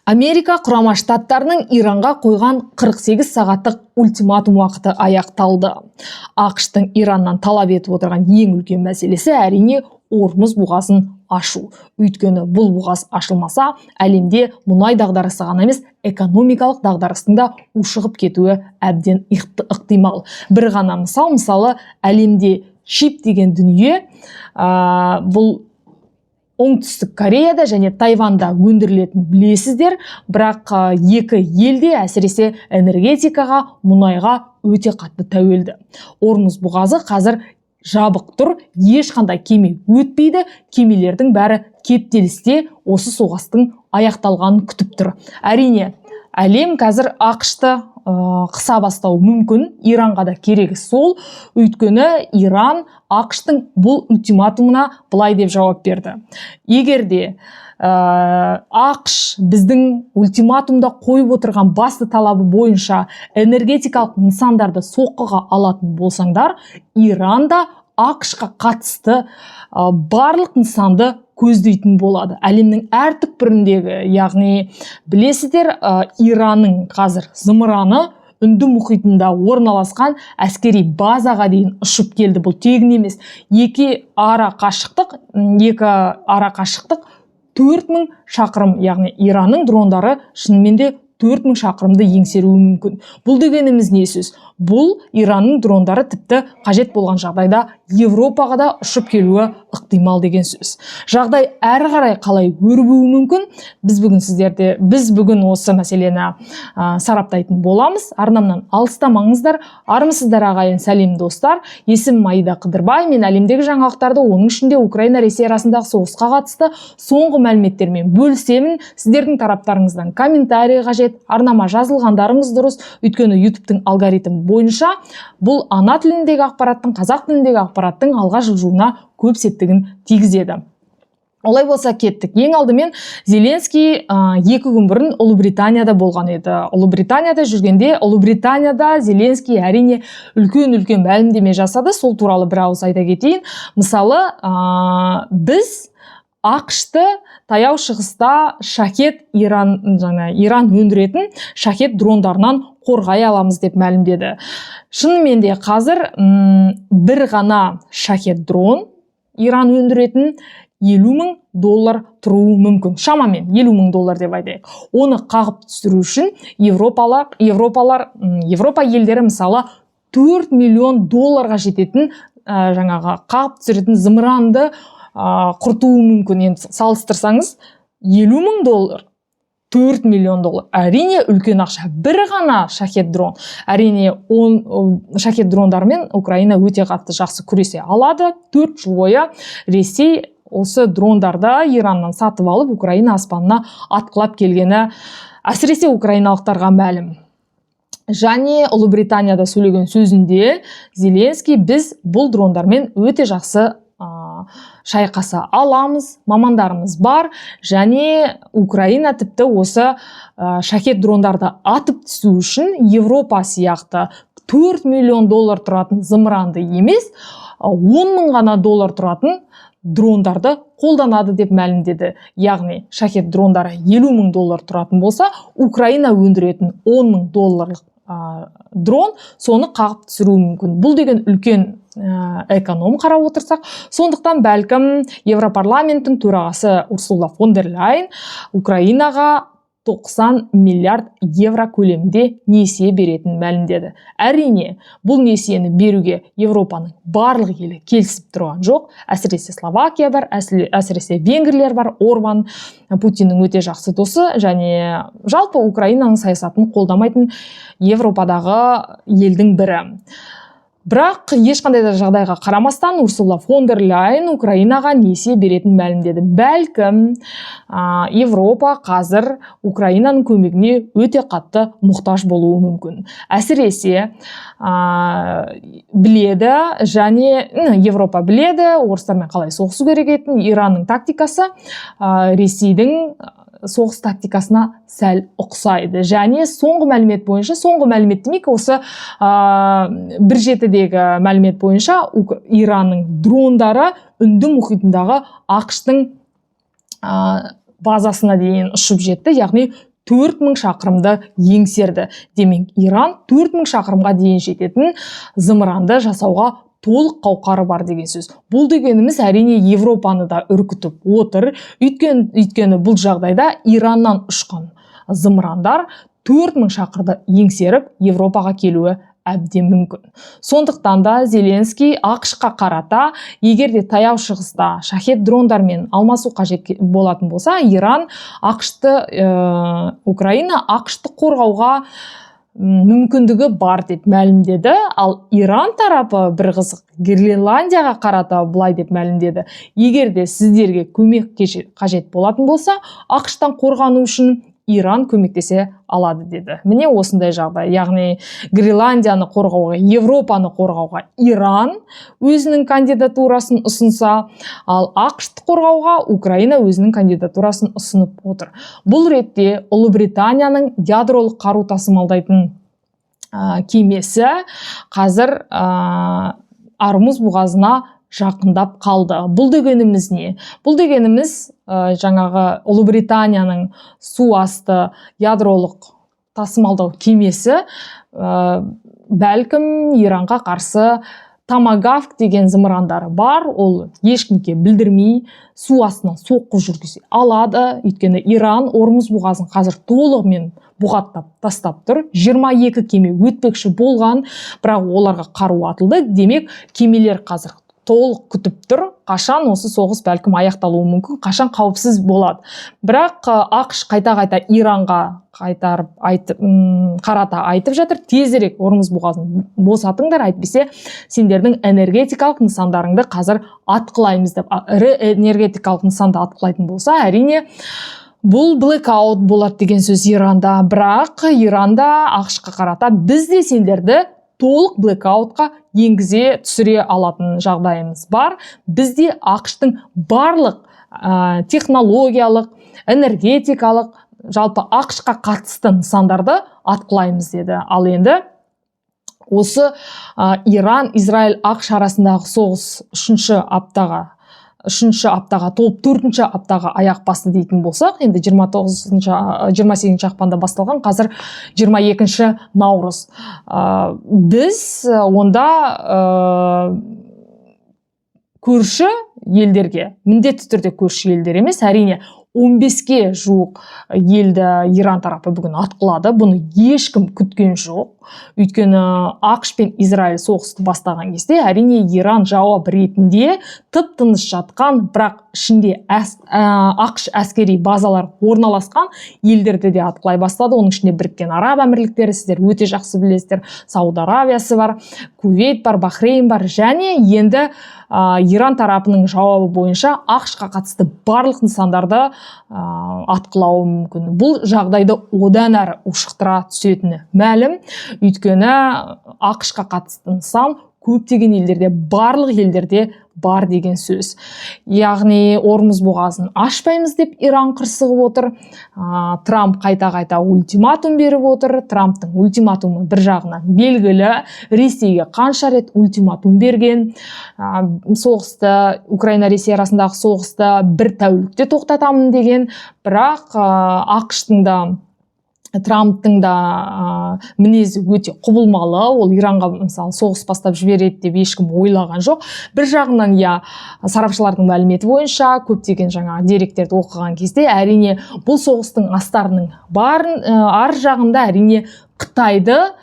Америка Құрама Штаттарының Иранға қойған 48 сағаттық ультиматум уақыты аяқталды. ақш-тың Ираннан талап етіп отырған ең үлкен мәселесі әрине Ормұз бұғазын ашу. Өйткені бұл бұғаз ашылмаса, әлемде мұнай дағдарысы ғана емес, экономикалық дағдарыстың да ушығып кетуі әбден ықтимал. Бір ғана мысалы әлемде чип деген дүние, бұл Оңтүстік Кореяда және Тайванда өндірілетін білесіздер, бірақ екі елде әсіресе энергетикаға, мұнайға өте қатты тәуелді. Ормұз бұғазы қазір жабық тұр, ешқандай кеме өтпейді, кемелердің бәрі кептелісте осы соғыстың аяқталғанын күтіп тұр. Әрине, әлем қазір ақшты қыса бастау мүмкін, Иранға да керегі сол, өйткені Иран ақштың бұл ультиматумына былай деп жауап берді. Егерде ақш біздің ультиматумда қойып отырған басты талабы бойынша энергетикалық нысандарды соққыға алатын болсаңдар, Иранда ақшқа қатысты барлық нысанды көздейтін болады. Әлемнің әр түкпіріндегі, яғни білесіздер, Иранның қазір зымыраны Үнді мұхитында орналасқан әскери базаға дейін ұшып келді. Бұл тегін емес. Екі ара қашықтық 4000 шақырым, яғни Иранның дрондары шынымен де 4000 шақырымды еңсеруі мүмкін. Бұл дегеніміз не сөз? Бұл Иранның дрондары тіпті қажет болған жағдайда Европаға да ұшып келуі ықтимал деген сөз. Жағдай әрі қарай қалай өрбуі мүмкін? Біз бүгін осы мәселені сараптайтын боламыз. Арнамнан алыстамаңыздар. Армысыздар ағайын, сәлем достар. Есімім Аида Қыдырбай. Мен әлемдегі жаңалықтарды, оның ішінде Украина Ресей арасындағы соғысқа қатысты соңғы мәліметтермен бөлісемін. Сіздердің тараптарыңыздан комментарий қажет. Арнама жазылғандарыңыз дұрыс. Өйткені YouTube-тың алгоритмі бойынша бұл ана тіліндегі ақпараттың, қазақ тіліндегі ақпараттың алға жылжуына көп септігін тигізеді. Олай болса кеттік. Ең алдымен Зеленский 2 күн бұрын Ұлыбританияда болған еді. Ұлыбританияда жүргенде, Ұлыбританияда Зеленский әрине үлкен мәлімдеме жасады. Сол туралы бір ауыз айта кетейін. Мысалы, біз ақшты таяу шығыста Иран өндіретін шахет дрондарынан қорғай аламыз деп мәлімдеді. Шынымен де қазір бір ғана шахет дрон Иран өндіретін $50,000 тұруы мүмкін. Шамамен $50,000 деп айтайық. Оны қағып түсіру үшін Европа елдері мысалы $4 миллион жететін қағып түсіретін зымыранды құртуы мүмкін. Енді салыстырсаңыз, $50,000, $4 миллион. Әрине үлкен ақша. Бір ғана шахет дрон. Әрине шахет дрондармен Украина өте қатты жақсы күресе алады. 4 жыл бойы Ресей осы дрондарды Ираннан сатып алып, Украина аспанына атқылап келгені әсіресе украиналықтарға мәлім. Және Ұлыбританияда сөйлеген сөзінде Зеленский біз бұл дрондармен өте жақсы шайқаса аламыз, мамандарымыз бар, және Украина тіпті осы шахет дрондарды атып түсу үшін Европа сияқты $4 миллион тұратын зымыранды емес, $10,000 ғана тұратын дрондарды қолданады деп мәлімдеді. Яғни шахет дрондары $50,000 тұратын болса, Украина өндіретін $10,000 дрон соны қағып түсіруі мүмкін. Бұл деген үлкен эконом қарап отырсақ, сондықтан бәлкім Европарламенттің төрағасы Урсула фон дер Ляйен Украинаға 90 миллиард евро көлемінде несие беретін мәлімдеді. Әрине, бұл несиені беруге Европаның барлық елі келісіп тұрған жоқ. Әсіресе Словакия бар, әсіресе венгрлер бар. Орбан Путиннің өте жақсы досы, және жалпы Украинаның саясатын қолдамайтын Европадағы елдің бірі. Бірақ ешқандай да жағдайға қарамастан Урсула фон дер Ляйен Украинаға несие беретін мәлімдеді. Бәлкім Европа қазір Украинаның көмегіне өте қатты мұқтаж болуы мүмкін. Әсіресе біледі, және Европа біледі, орыстармен қалай соғысу керек екенін. Иранның тактикасы Ресейдің соғыс тактикасына сәл ұқсайды. Және соңғы мәлімет бойынша, осы 1.7-дегі мәлімет бойынша Иранның дрондары Үнді мұхитындағы ақштың базасына дейін ұшып жетті, яғни 4000 шақырымды еңсерді. Демек, Иран 4000 шақырымға дейін жететін зымыранды жасауға толық қауқары бар деген сөз. Бұл дегеніміз әрине Европаны да үркітіп отыр. Өйткені бұл жағдайда Ираннан ұшқан зымырандар 4000 шақырды еңсеріп Европаға келуі әбден мүмкін. Сондықтан да Зеленский ақш-қа қарата, егер де таяу шығыста шахед дрондармен алмасу қажет болатын болса, Украина ақшты қорғауға мүмкіндігі бар деп мәлімдеді. Ал Иран тарапы бір қызық Гренландияға қарата былай деп мәлімдеді: егер де сіздерге көмек қажет болатын болса, ақштан қорғану үшін Иран көмектесе алады деді. Міне осындай жағдай. Яғни Гренландияны қорғауға, Европаны қорғауға Иран өзінің кандидатурасын ұсынса, ал ақшты қорғауға Украина өзінің кандидатурасын ұсынып отыр. Бұл ретте Ұлыбританияның ядролық қару тасымалдайтын кемесі қазір Армуз бұғазына жақындап қалды. Бұл дегеніміз не? Бұл дегеніміз жаңағы Ұлыбританияның су асты ядролық тасымалдау кемесі бәлкім Иранға қарсы Томагавк деген зымырандары бар. Ол ешкімге білдірмей су астынан соққы жүргізе алады. Өйткені Иран Ормуз бұғазын қазір толығымен бұғаттап тастап тұр. 22 кеме өтпекші болған, бірақ оларға қару атылды. Демек, кемелер қазір толық күтіп тұр. Қашан осы соғыс бәлкім аяқталуы мүмкін, қашан қауіпсіз болады. Бірақ ақш қайта-қайта Иранға қарата айтып жатыр: тезірек Ормуз бұғазын босатыңдар, әйтпесе сендердің энергетикалық нысандарыңды қазір атқылаймыз деп. Ірі энергетикалық нысанды атқылайтын болса, әрине бұл блэкаут болады деген сөз Иранда. Бірақ Иранда ақшқа қарата біз де сендерді толық блэкаутқа енгізе түсіре алатын жағдайымыз бар. Бізде ақштың барлық технологиялық, энергетикалық, жалпы ақшқа қатысты нысандарды атқылаймыз деді. Ал енді осы Иран-Израиль ақш арасындағы соғыс 3-ші аптаға толып 4-ші аптаға аяқ басты дейтін болсақ, енді 28 ақпанда басталған, қазір 22 наурыз. Біз онда көрші елдерге, міндетті түрде көрші елдер емес, әрине 15-ке жуық елді Иран тарапы бүгін атқылады. Бұны ешкім күткен жоқ. Өйткені ақш пен Израиль соғысты бастаған кезде әрине Иран жауап ретінде тып-тыныш жатқан, бірақ ішінде ақш әскери базалар орналасқан елдерді де атқылай бастады. Оның ішінде Біріккен Араб Әмірліктері, сіздер өте жақсы білесіздер, Сауд Аравиясы бар, Кувейт бар, Бахрейн бар, және енді Иран тарапының жауабы бойынша ақшқа қатысты барлық нысандарды атқылауы мүмкін. Бұл жағдайды одан әрі ушықтыра түсетіні мәлім. Өйткені ақшқа қатысты нысан көптеген елдерде, барлық елдерде бар деген сөз. Яғни Ормуз бұғазын ашпаймыз деп Иран қырсығып отыр. Трамп қайта-қайта ультиматум беріп отыр. Трамптың ультиматумы бір жағынан белгілі. Ресейге қанша рет ультиматум берген. Соғысты, Украина-Ресей арасындағы соғысты бір тәулікте тоқтатамын деген. Бірақ ақштың да Трамптың да мінезі өте құбылмалы. Ол Иранға мысалы соғыс бастап жібереді деп ешкім ойлаған жоқ. Бір жағынан сарапшылардың мәліметі бойынша көптеген жаңа деректерді оқыған кезде әрине бұл соғыстың астарының ар жағында әрине Қытайды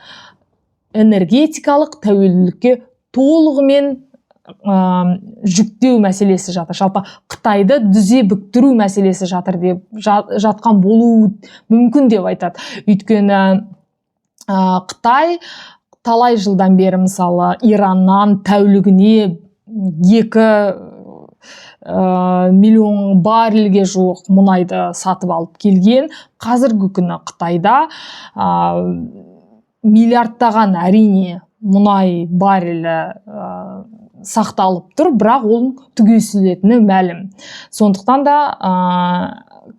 энергетикалық тәуелділікке толығымен жүктеу мәселесі жатыр. Жалпы Қытайды дүзе бүктіру мәселесі жатыр деп жатқан болуы мүмкін деп айтады. Өйткені Қытай талай жылдан бері мысалы Ираннан тәулігіне 2 миллион баррельге жуық мұнайды сатып алып келген. Қазіргі күні Қытайда миллиардтаған әрине мұнай баррелі сақталып тұр, бірақ оның түгесілетіні мәлім. Сондықтан да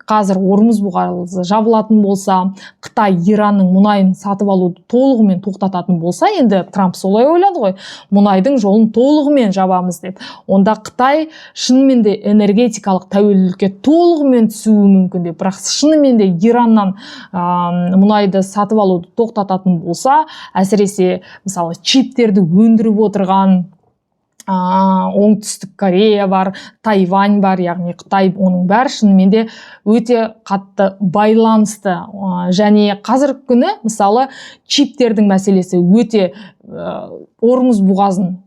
қазір Ормуз бұғазы жабылатын болса, Қытай Иранның мұнайын сатып алуды толығымен тоқтататын болса, енді Трамп солай ойлады ғой, мұнайдың жолын толығымен жабамыз деп. Онда Қытай шынымен де энергетикалық тәуелділікке толығымен түсуі мүмкін деп. Бірақ шынымен де Ираннан мұнайды сатып алуды тоқтататын болса, әсіресе мысалы чиптерді өндіріп отырған Оңтүстік Корея бар, Тайвань бар, яғни Қытай, оның бәрі шынымен де өте қатты байланысты. Және қазіргі күні мысалы чиптердің мәселесі өте Ормуз бұғазын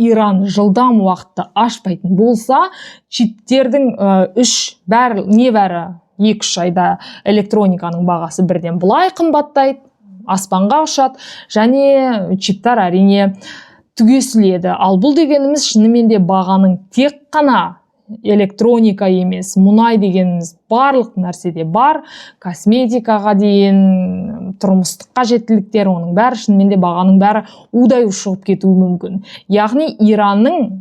Иран жылдам уақытта ашпайтын болса, чиптердің небәрі 2-3 айда электрониканың бағасы бірден бұлай қымбаттайды, аспанға ұшады, және чиптар әрине түгесіледі. Ал бұл дегеніміз шынымен де бағаның тек қана электроника емес, мұнай дегеніміз барлық нәрседе бар, косметикаға дейін, тұрмыстық қажеттіліктер, оның бәрі шынымен де бағаның бәрі удай ұшығып кетуі мүмкін. Яғни Иранның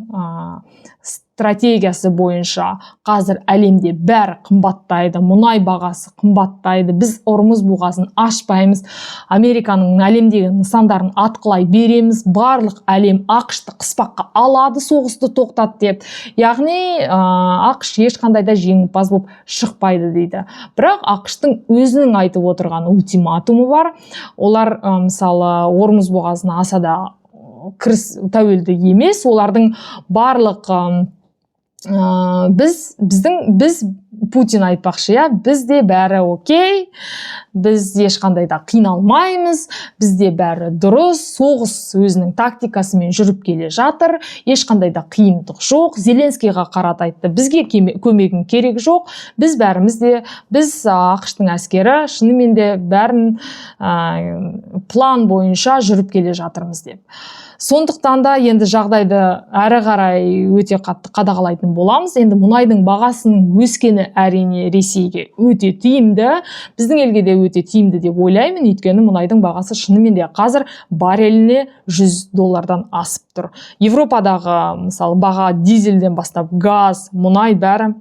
стратегиясы бойынша қазір әлемде бәрі қымбаттайды, мұнай бағасы қымбаттайды, біз Ормуз бұғазын ашпаймыз, Американың әлемдегі нысандарын атқылай береміз, барлық әлем ақшты қыспаққа алады, соғысты тоқтат деп. Яғни ақш ешқандай да жеңімпаз болып шықпайды дейді. Бірақ ақштың өзінің айтып отырған ультиматумы бар. Олар мысалы Ормуз бұғазына аса да тәуелді емес, олардың барлық біз Путин айтпақшы, бізде бәрі окей, біз ешқандай да қиналмаймыз, бізде бәрі дұрыс, соғыс өзінің тактикасымен жүріп келе жатыр, ешқандай да қиындық жоқ. Зеленскийға қарат айтты, бізге көмегің керек жоқ, біз ақштың әскері шынымен де бәрін план бойынша жүріп келе жатырмыз деп. Сондықтан да енді жағдайды әрі қарай өте қатты қадағалайтын боламыз. Енді мұнайдың бағасының өскені әрине Ресейге өте тиімді, біздің елге де өте тиімді деп ойлаймын, өйткені мұнайдың бағасы шынымен де қазір барреліне $100 асып тұр. Европадағы мысалы баға дизельден бастап газ, мұнай бәрі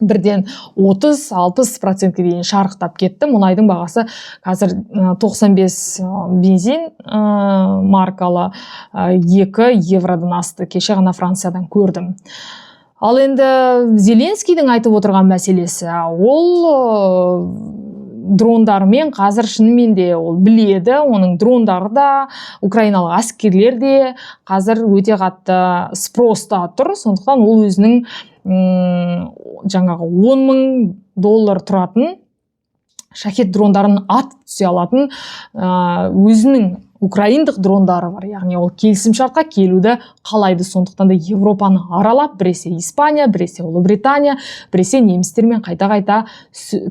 бірден 30-60% дейін шарықтап кетті. Мұнайдың бағасы қазір 95 бензин маркалы 2 евродан асты. Кеше ғана Франциядан көрдім. Ал енді Зеленскийдің айтып отырған мәселесі, ол дрондармен қазір шынымен де ол біледі, оның дрондары да, украиналық әскерлер де қазір өте қатты спроста тұр. Сондықтан ол өзінің жаңағы $10,000 тұратын шахет дрондарын атып түсе алатын өзінің украиндық дрондары бар. Яғни ол келісімшартқа келуді қалайды. Сондықтан да Европаны аралап, біресе Испания, біресе Ұлыбритания, біресе немістермен қайта-қайта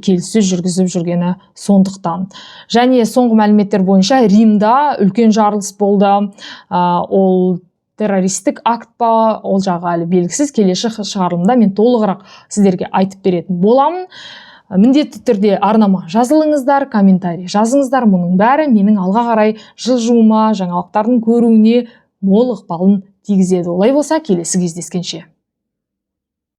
келіссөз жүргізіп жүргені сондықтан. Және соңғы мәліметтер бойынша Римда үлкен жарылыс болды. Ол террористік акт па, ол жағы әлі белгісіз, келесі шығарылымда мен толығырақ сіздерге айтып беретін боламын. Міндетті түрде арнама жазылыңыздар, комментарий жазыңыздар. Мұның бәрі менің алға қарай жылжуыма, жаңалықтардың көруіне мол ықпалын тигізеді. Олай болса, келесі кездескенше.